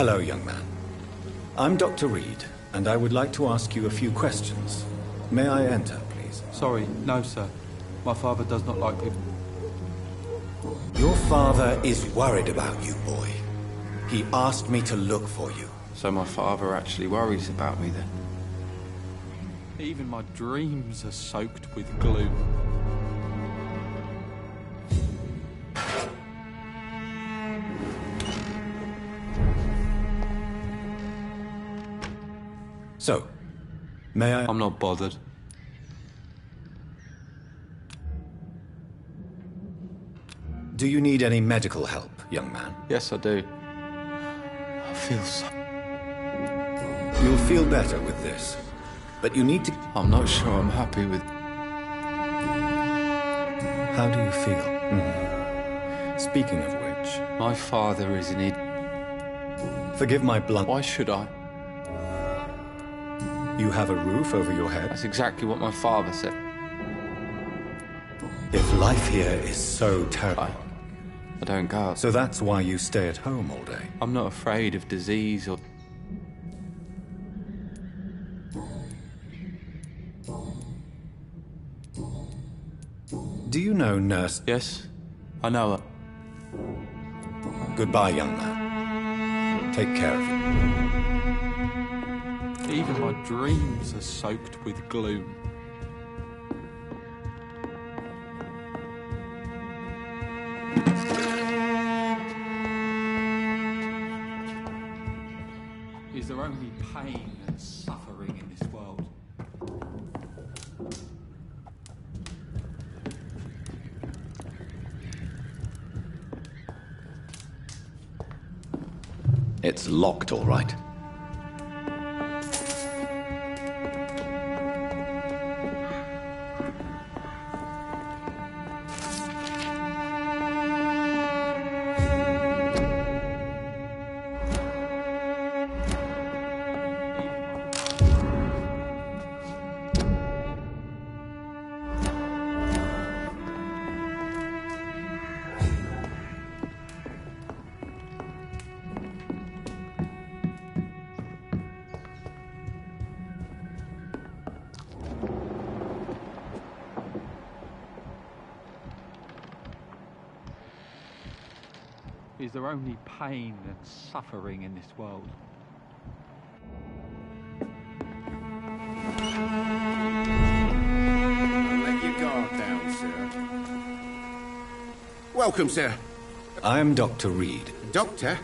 Hello, young man. I'm Dr. Reed, and I would like to ask you a few questions. May I enter, please? Sorry, no, sir. My father does not like people. Your father is worried about you, boy. He asked me to look for you. So my father actually worries about me then? Even my dreams are soaked with gloom. So, may I... I'm not bothered. Do you need any medical help, young man? Yes, I do. I feel so... You'll feel better with this, but you need to... I'm not sure I'm happy with... How do you feel? Speaking of which... My father is an idiot. Forgive my blunt... Why should I? You have a roof over your head? That's exactly what my father said. If life here is so terrible... I don't go out. So that's why you stay at home all day? I'm not afraid of disease or... Do you know Nurse... Yes, I know her. Goodbye, young man. Take care of you. Even my dreams are soaked with gloom. Is there only pain and suffering in this world? It's locked, all right. Is there only pain and suffering in this world? Let your guard down, sir. Welcome, sir. I am Dr. Reed. Doctor?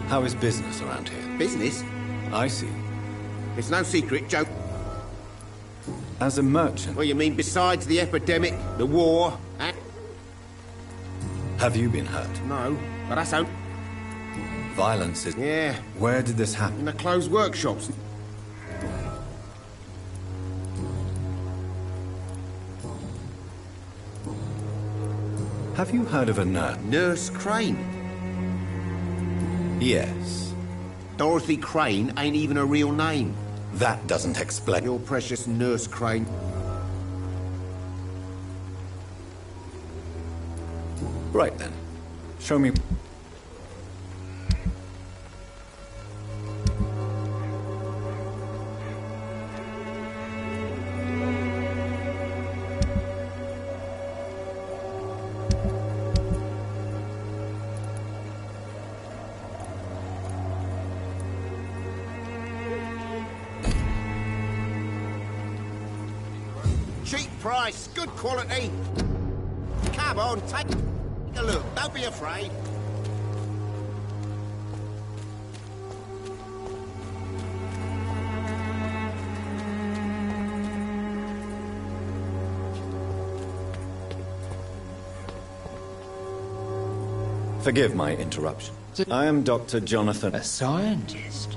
How is business around here? Business? I see. It's no secret, Joe. As a merchant... Well, you mean besides the epidemic, the war, Have you been hurt? No, but that's only... Violence is... Yeah. Where did this happen? In the closed workshops. Have you heard of a nurse? Nurse Crane. Yes. Dorothy Crane ain't even a real name. That doesn't explain... Your precious Nurse Crane. Right then. Show me... Cheap price, good quality. Come on, take a look. Don't be afraid. Forgive my interruption. I am Dr. Jonathan... A scientist?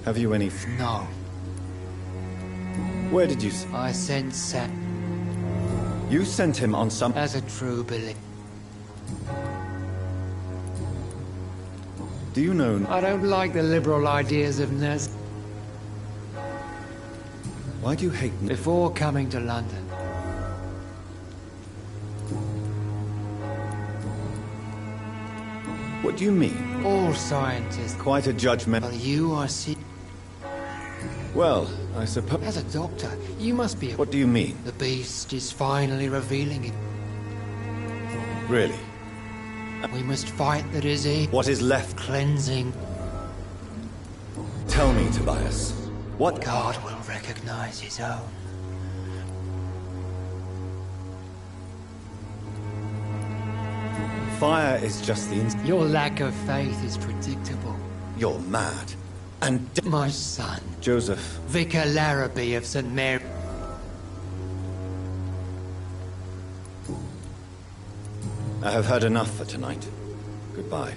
Have you any... No. Where did you... I sent Sam You sent him on some... as a true believer. Do you know... I don't like the liberal ideas of Naz. Why do you hate me? Before coming to London, What do you mean? all scientists... Quite a judgment. Well, you are see... Well, I suppose... As a doctor, you must be... What do you mean? The beast is finally revealing it. Really? We must fight the disease. What is left? Cleansing. Tell me, Tobias. What... God will recognize his own. Fire is just the... Your lack of faith is predictable. You're mad. And... My son, Joseph... Vicar Larrabee of St. Mary. I have heard enough for tonight. Goodbye.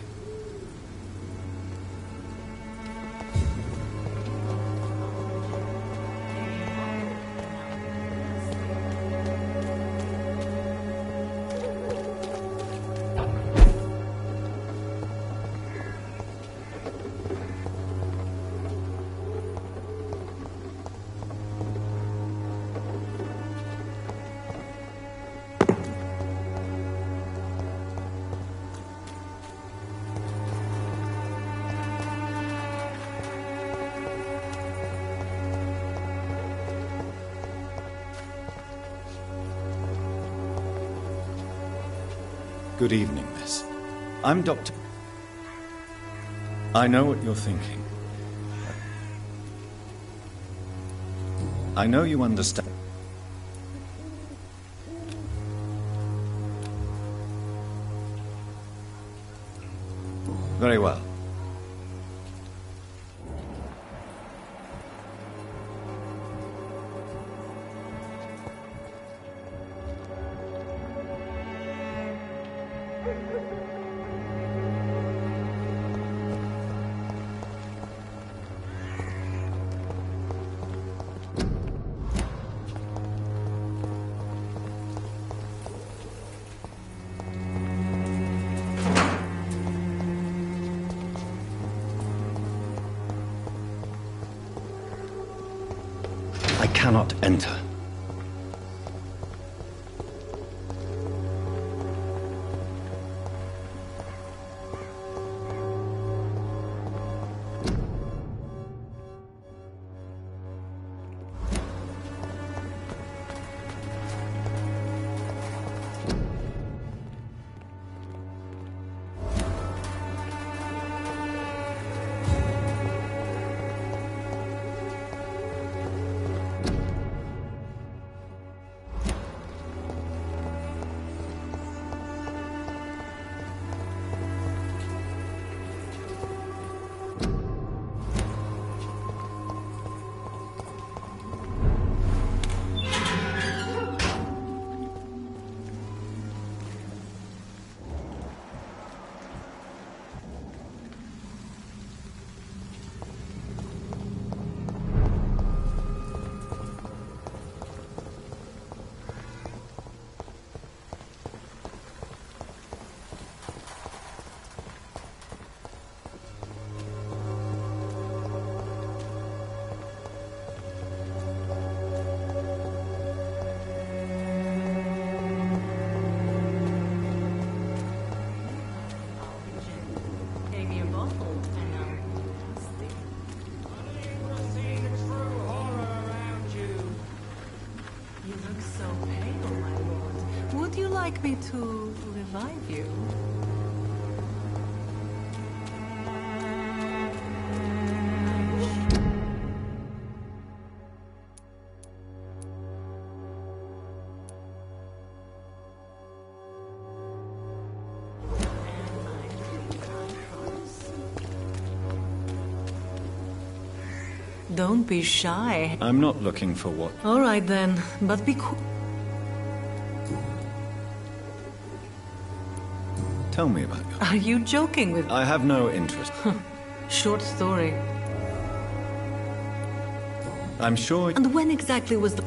Good evening, miss. I'm Dr. I know what you're thinking. I know you understand. Very well. I cannot enter. Like me to revive you? Don't be shy. I'm not looking for what... All right then, but be cool. Tell me about you. Are you joking with me? I have no interest. Short story. I'm sure... And when exactly was the...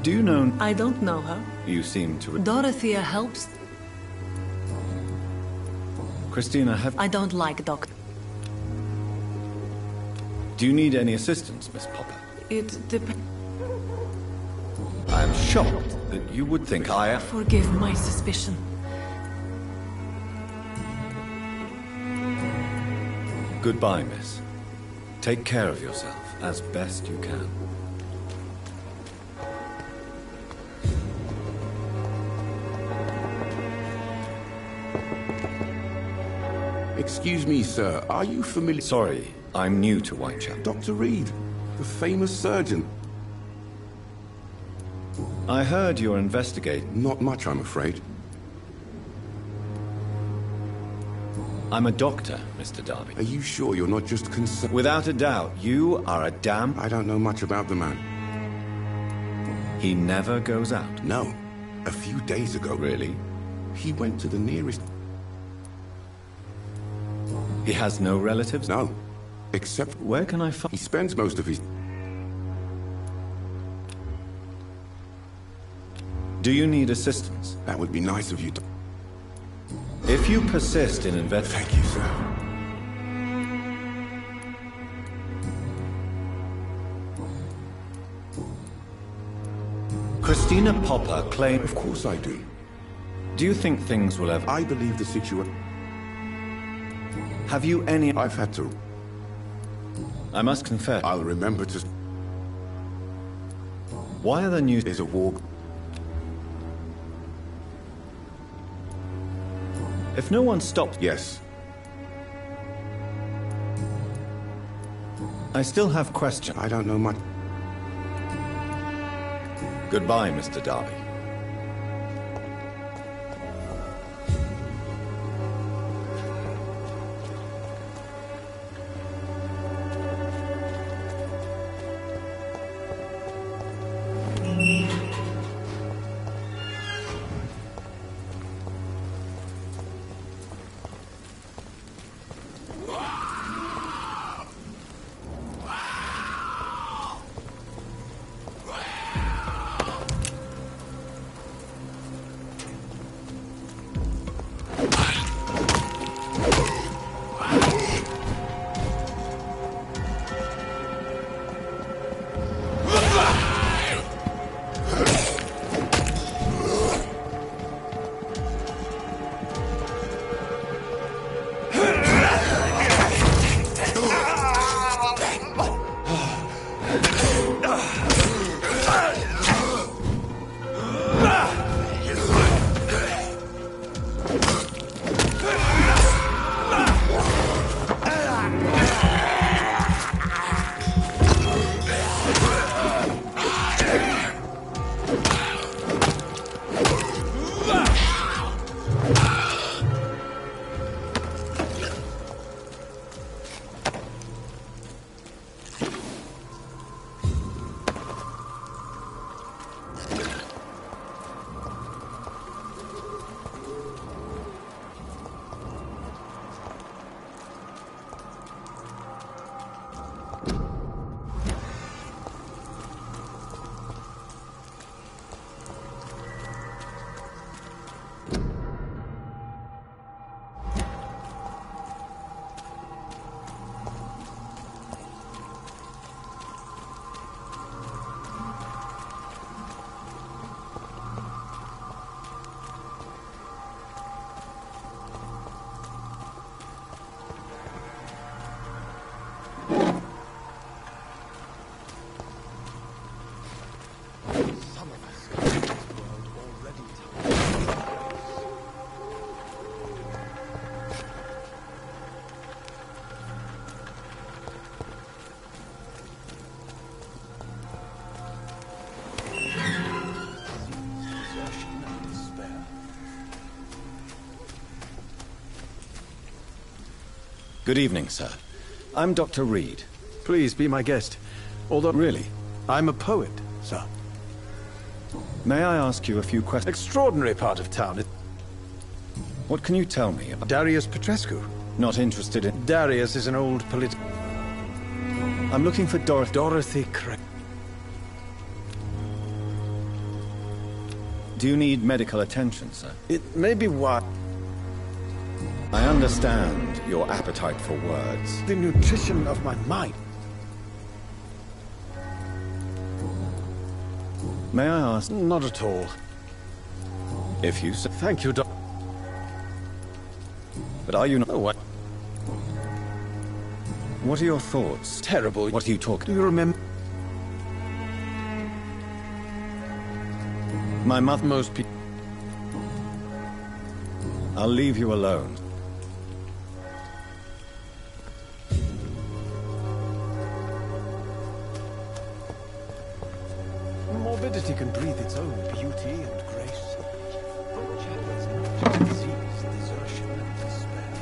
Do you know... I don't know her. You seem to... Dorothea helps. Christina, have... I don't like doctor. Do you need any assistance, Miss Popper? It depends. I am shocked that you would think I am... Forgive my suspicion. Goodbye, miss. Take care of yourself as best you can. Excuse me, sir. Are you familiar... Sorry, I'm new to Whitechapel. Dr. Reed, the famous surgeon. I heard you're investigating. Not much, I'm afraid. I'm a doctor, Mr. Darby. Are you sure you're not just concerned? Without a doubt, you are a damn... I don't know much about the man. He never goes out. No. A few days ago... Really? He went to the nearest... He has no relatives? No. Except... Where can I find... He spends most of his... Do you need assistance? That would be nice of you to... If you persist in investigating... Thank you, sir. Christina Popper claimed... Of course I do. Do you think things will ever... I believe the situation... Have you any... I've had to... I must confess... I'll remember to... Why are the news... There's a war... If no one stops... Yes. I still have questions. I don't know much... Goodbye, Mr. Darby. Good evening, sir. I'm Dr. Reed. Please be my guest. Although... Really? I'm a poet, sir. May I ask you a few questions? Extraordinary part of town. What can you tell me about... Darius Petrescu. Not interested in... Darius is an old I'm looking for Dorothy Craig. Do you need medical attention, sir? It may be why I understand your appetite for words. the nutrition of my mind. May I ask Not at all. if you say... Thank you, Doc. But are you not... Oh, what? What are your thoughts? Terrible. What are you talking... Do you remember? My mother... Most people. I'll leave you alone. Morbidity can breathe its own beauty and grace. Shadows not disease, desertion, and despair.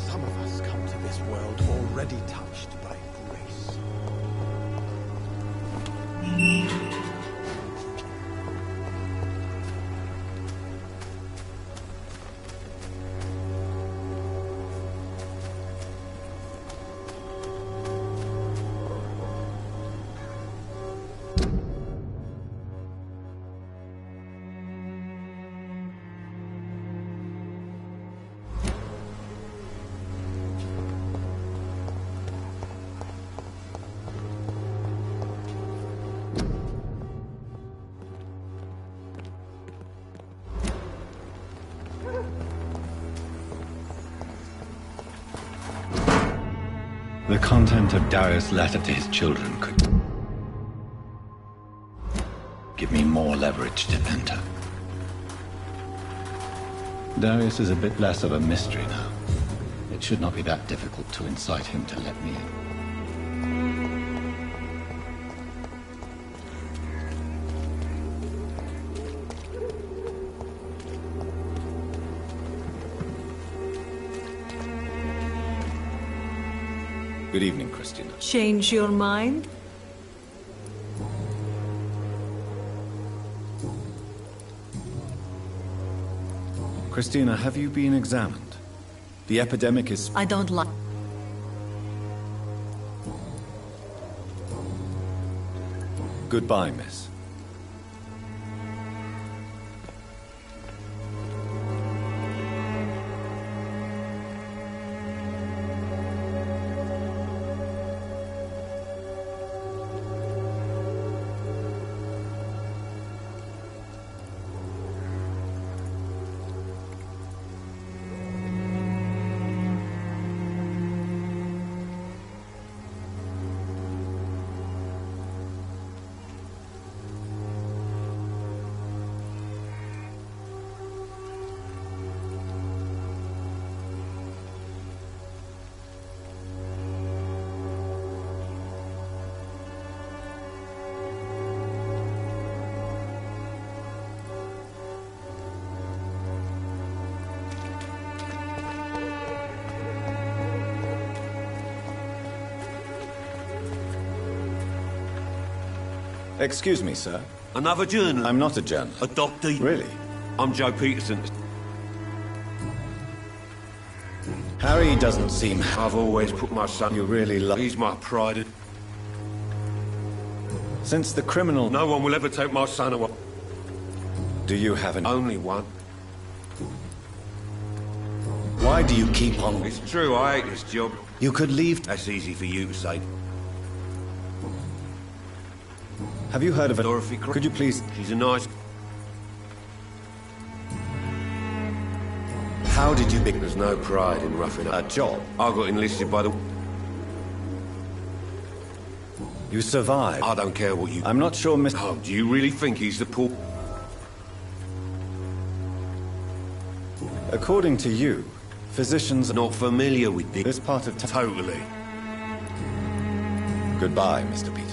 Some of us come to this world already touched by grace. The content of Darius' letter to his children could give me more leverage to enter. Darius is a bit less of a mystery now. It should not be that difficult to incite him to let me in. Good evening, Christina. Change your mind? Christina, have you been examined? The epidemic is... I don't like... Goodbye, miss. Excuse me, sir. Another journal? I'm not a journalist. A doctor? Really? I'm Joe Peterson. Harry doesn't seem... I've always put my son... You really love... He's my pride. Since the criminal... No one will ever take my son away. Do you have an... Only one. Why do you keep on... It's true, I hate this job. You could leave... That's easy for you to say. Have you heard of it? Dorothy... Could you please... She's a nice... How did you begin? There's no pride in roughing up. A job? I got enlisted by the... You survived. I don't care what you... I'm not sure, Mr... Oh, do you really think he's the poor... According to you, physicians are Not familiar with this part of town. Totally. Goodbye, Mr. Peterson.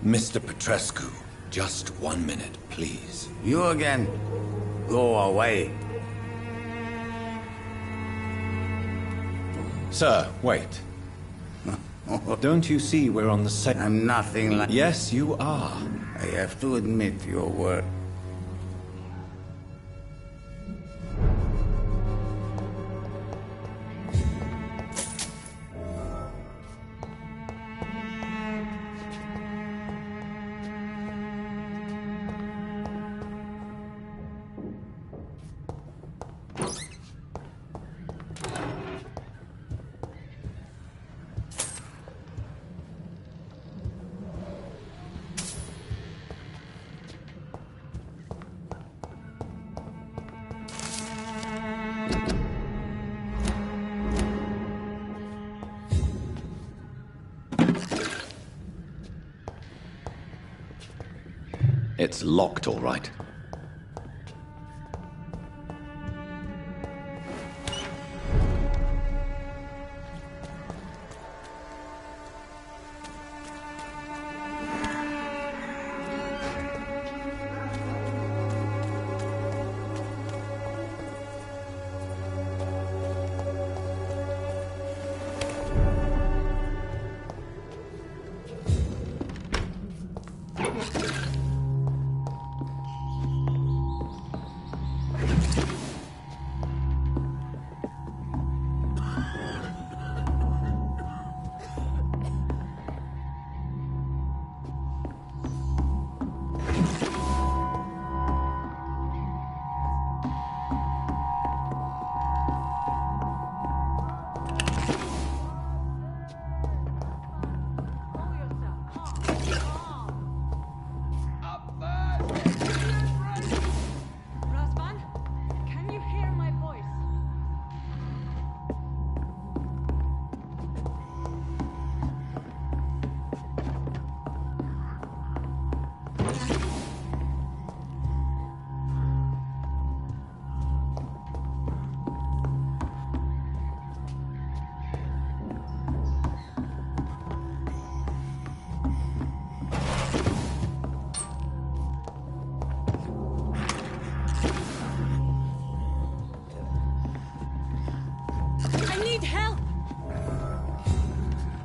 Mr. Petrescu, just 1 minute, please. You again? Go away. Sir, wait. Don't you see we're on the same... I'm nothing like... Yes, you are. I have to admit your word. It's locked, all right.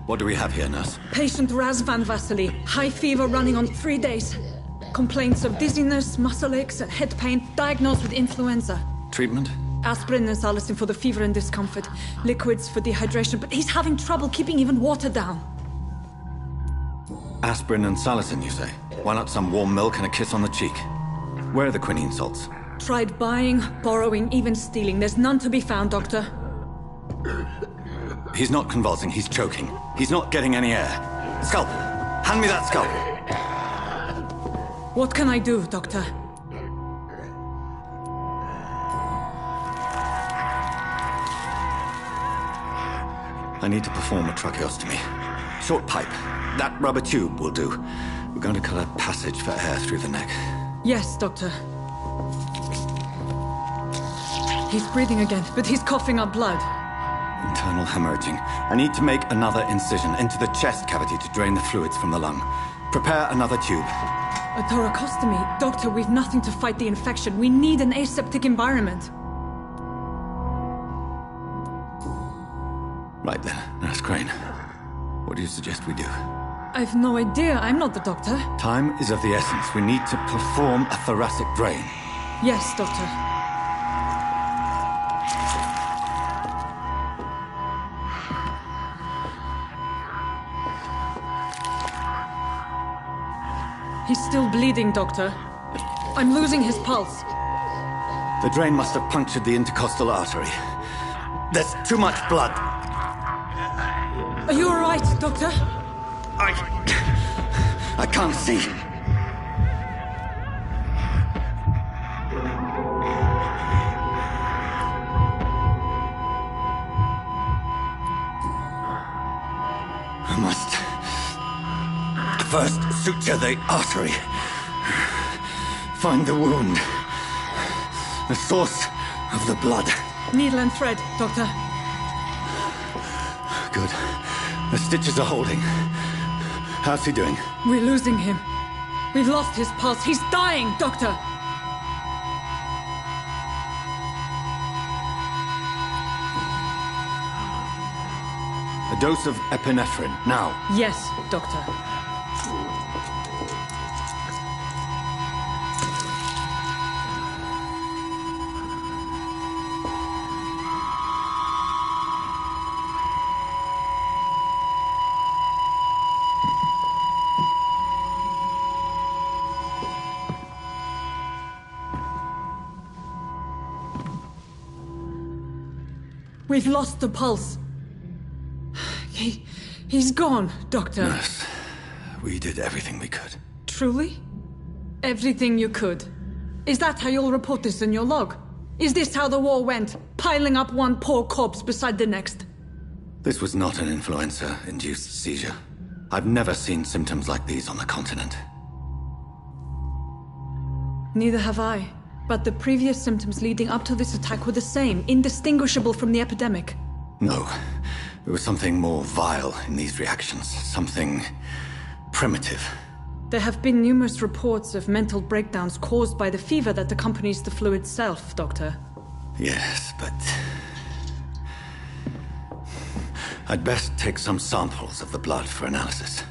What do we have here, nurse? Patient Razvan Vasily. High fever running on 3 days. Complaints of dizziness, muscle aches, and head pain. Diagnosed with influenza. Treatment? Aspirin and salicin for the fever and discomfort. Liquids for dehydration, but he's having trouble keeping even water down. Aspirin and salicin, you say? Why not some warm milk and a kiss on the cheek? Where are the quinine salts? Tried buying, borrowing, even stealing. There's none to be found, Doctor. He's not convulsing, he's choking. He's not getting any air. Scalpel! Hand me that scalpel! What can I do, Doctor? I need to perform a tracheostomy. Short pipe. That rubber tube will do. We're going to cut a passage for air through the neck. Yes, Doctor. He's breathing again, but he's coughing up blood. Internal hemorrhaging. I need to make another incision into the chest cavity to drain the fluids from the lung. Prepare another tube. A thoracostomy? Doctor, we've nothing to fight the infection. We need an aseptic environment. Right then, Nurse Crane. What do you suggest we do? I've no idea. I'm not the doctor. Time is of the essence. We need to perform a thoracic drain. Yes, Doctor. He's still bleeding, Doctor. I'm losing his pulse. The drain must have punctured the intercostal artery. There's too much blood. Are you all right, Doctor? I can't see. I must first suture the artery. Find the wound. The source of the blood. Needle and thread, Doctor. Good. The stitches are holding. How's he doing? We're losing him. We've lost his pulse. He's dying, Doctor! A dose of epinephrine, now. Yes, Doctor. We've lost the pulse. He's gone, Doctor. Nurse, we did everything we could. Truly? Everything you could? Is that how you'll report this in your log? Is this how the war went? Piling up one poor corpse beside the next? This was not an influenza-induced seizure. I've never seen symptoms like these on the continent. Neither have I. But the previous symptoms leading up to this attack were the same, indistinguishable from the epidemic. No. There was something more vile in these reactions. Something primitive. There have been numerous reports of mental breakdowns caused by the fever that accompanies the flu itself, Doctor. Yes, but... I'd best take some samples of the blood for analysis.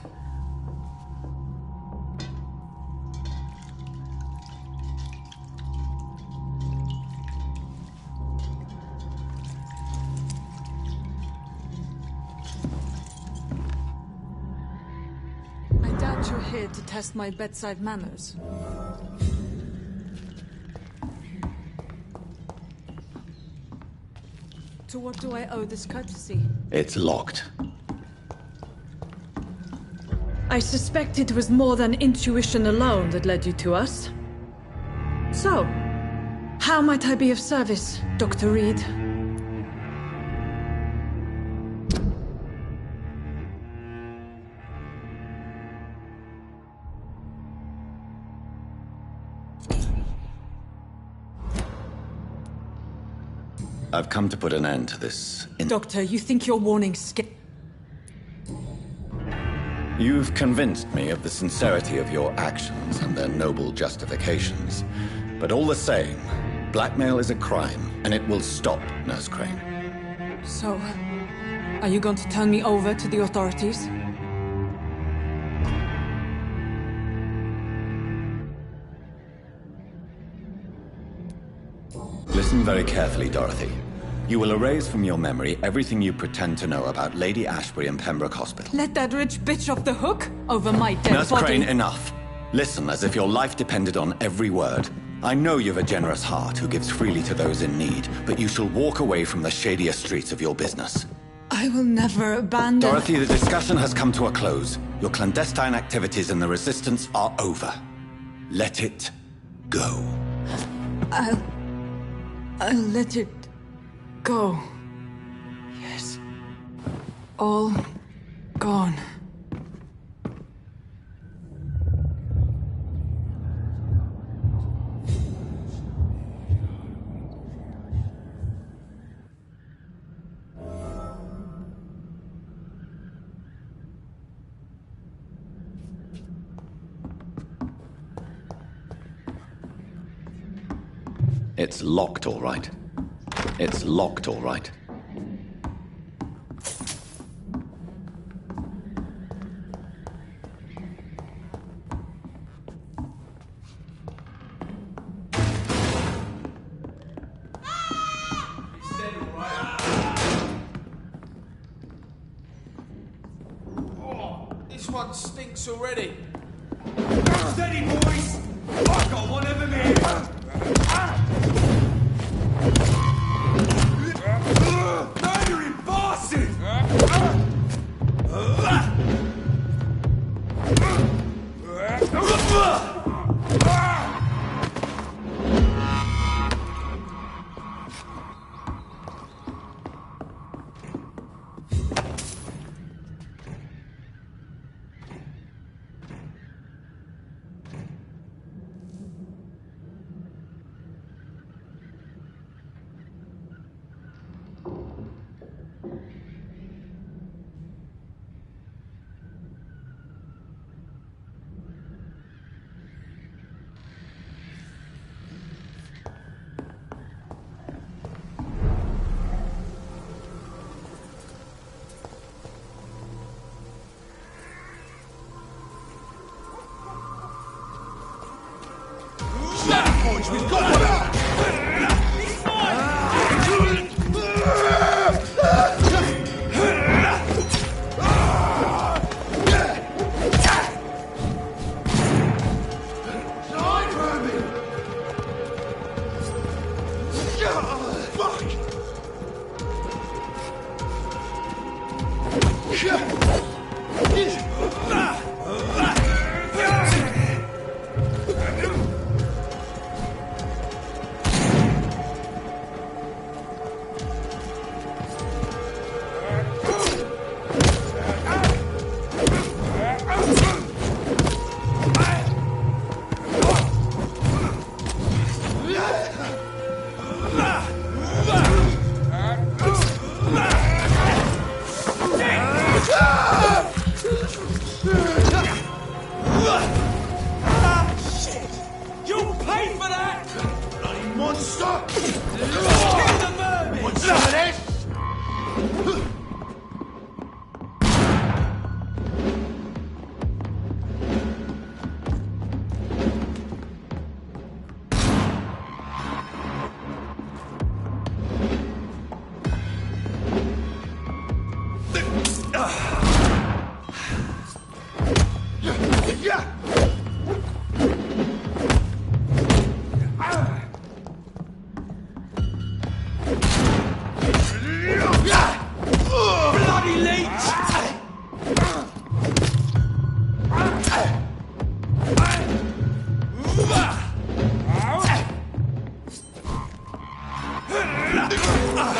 You're here to test my bedside manners. To what do I owe this courtesy? It's locked. I suspect it was more than intuition alone that led you to us. So, how might I be of service, Dr. Reed? I've come to put an end to this. Doctor, you think your warnings You've convinced me of the sincerity of your actions and their noble justifications. But all the same, blackmail is a crime, and it will stop, Nurse Crane. So, are you going to turn me over to the authorities? Listen very carefully, Dorothy. You will erase from your memory everything you pretend to know about Lady Ashbury and Pembroke Hospital. Let that rich bitch off the hook over my dead Nurse body. Crane, enough. Listen as if your life depended on every word. I know you've a generous heart who gives freely to those in need, but you shall walk away from the shadier streets of your business. I will never abandon... Dorothy, the discussion has come to a close. Your clandestine activities in the Resistance are over. Let it go. I'll let it go. Yes. All gone. It's locked, all right. It's locked, all right. Oh, this one stinks already. Steady, boys! I've got one of them here! Murdering bastard! boys, we've got one!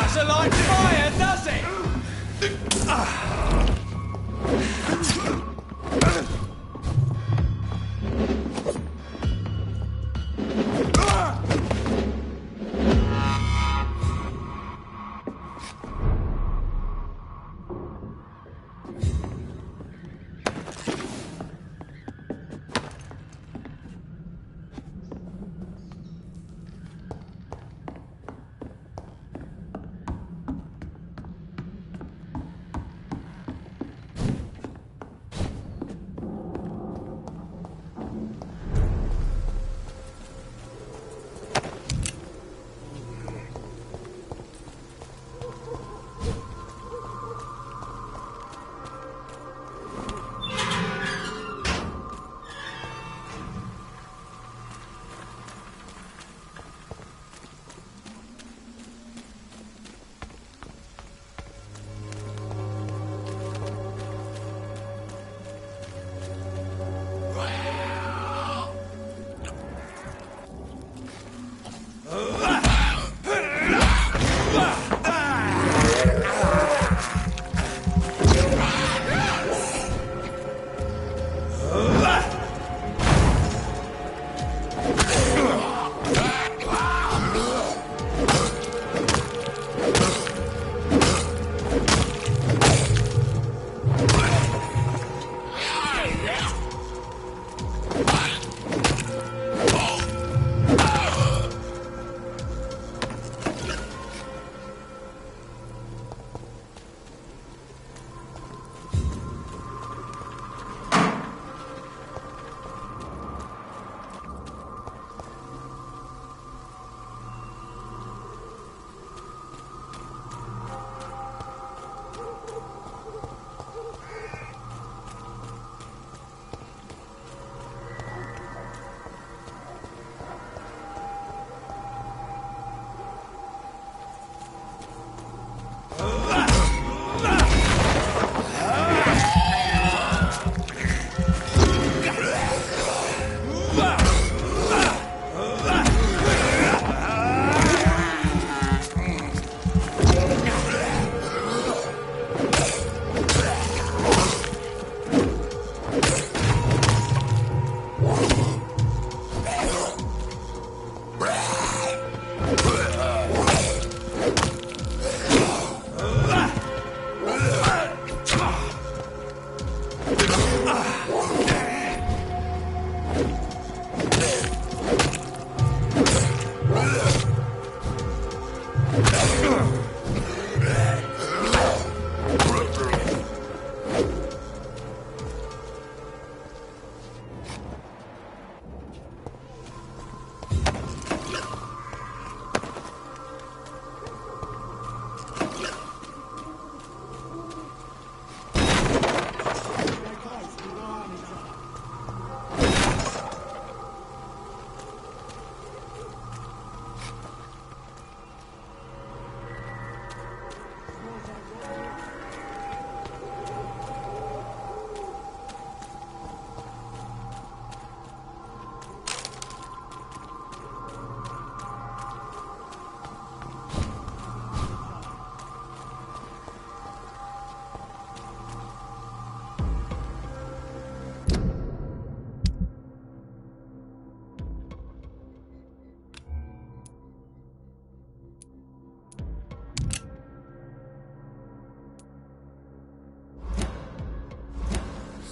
Doesn't like fire, does it?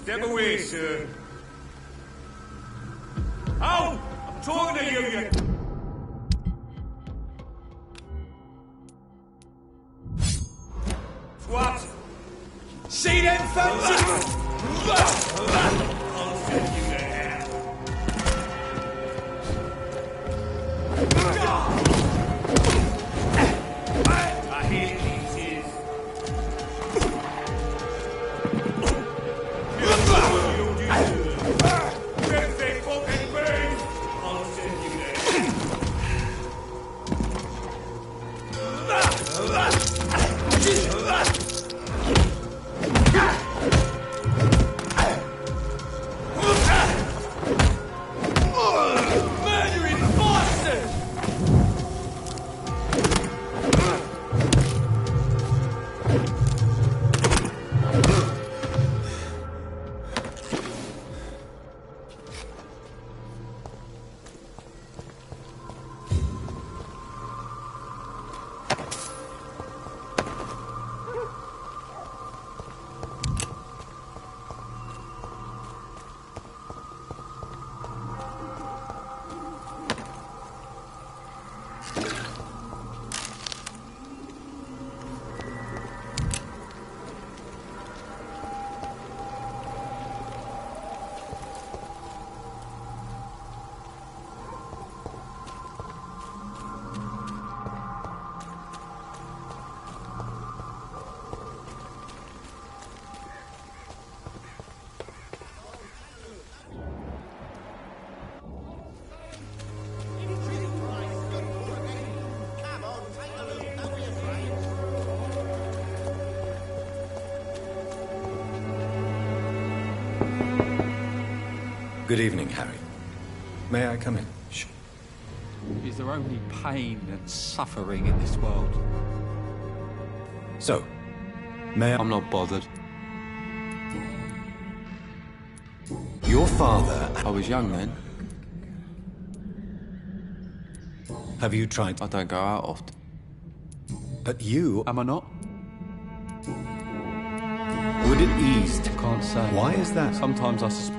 Step away, sir. Oh! I'm talking to you! What? See them folks? I'll send you to hell. I hear these ears. If they fucking burn, I'll send you to hell. Murdering bastard! Good evening, Harry. May I come in? Sure. Is there only pain and suffering in this world? So, may I... I'm not bothered. Your father... I was young then. Have you tried... I don't go out often. But you... Am I not? Would it ease... Can't say. Why is that? Sometimes I suspect...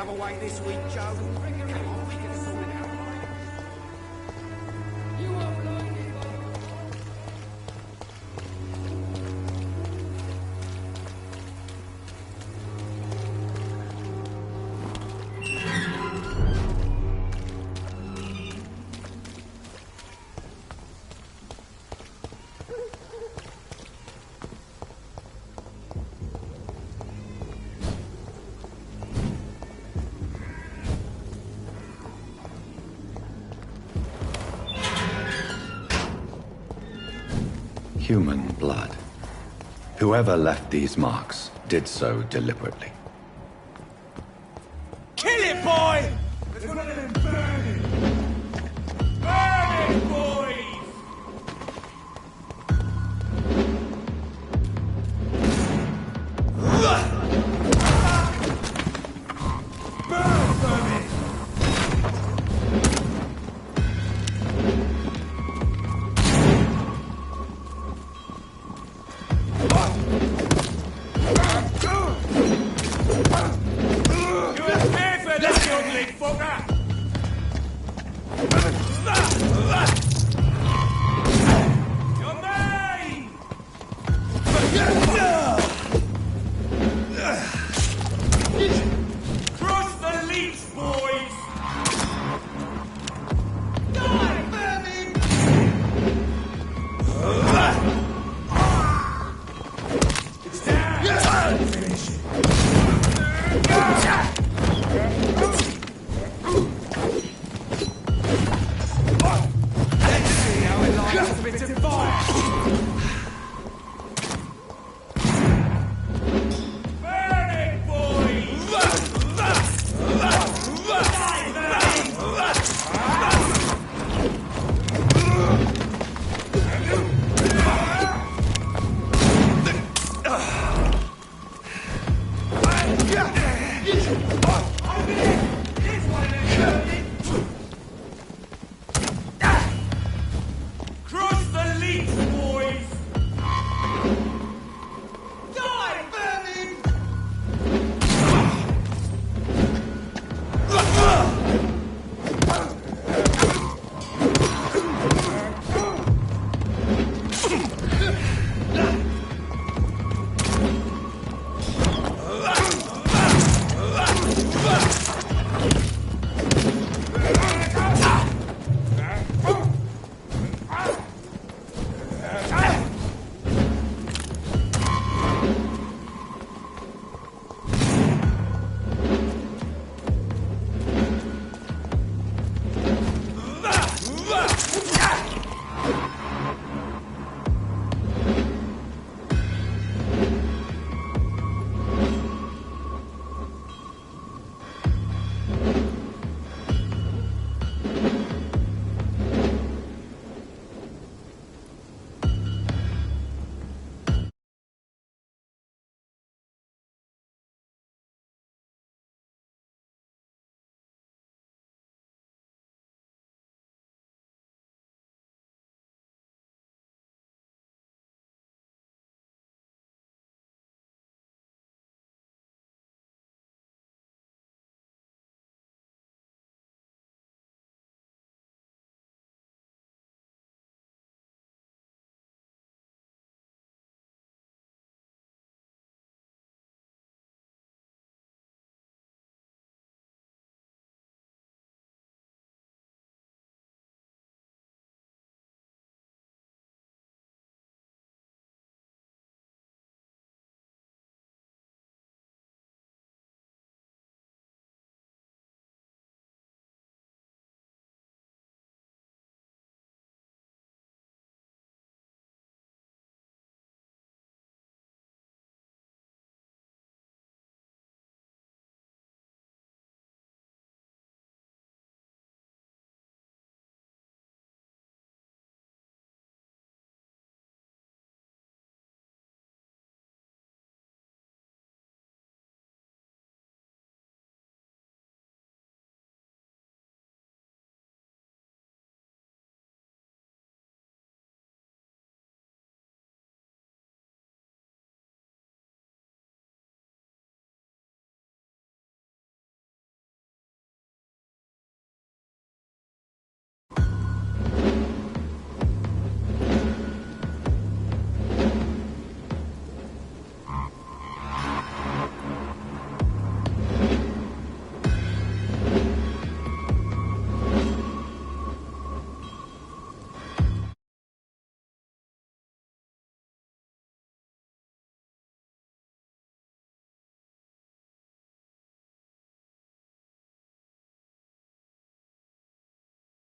have a way this week, Joe? Come on, we can sort it out. You won't like it. Human blood. Whoever left these marks did so deliberately. Kill it, boy! Let's go let them burn it! Burn it, boys! Burn it!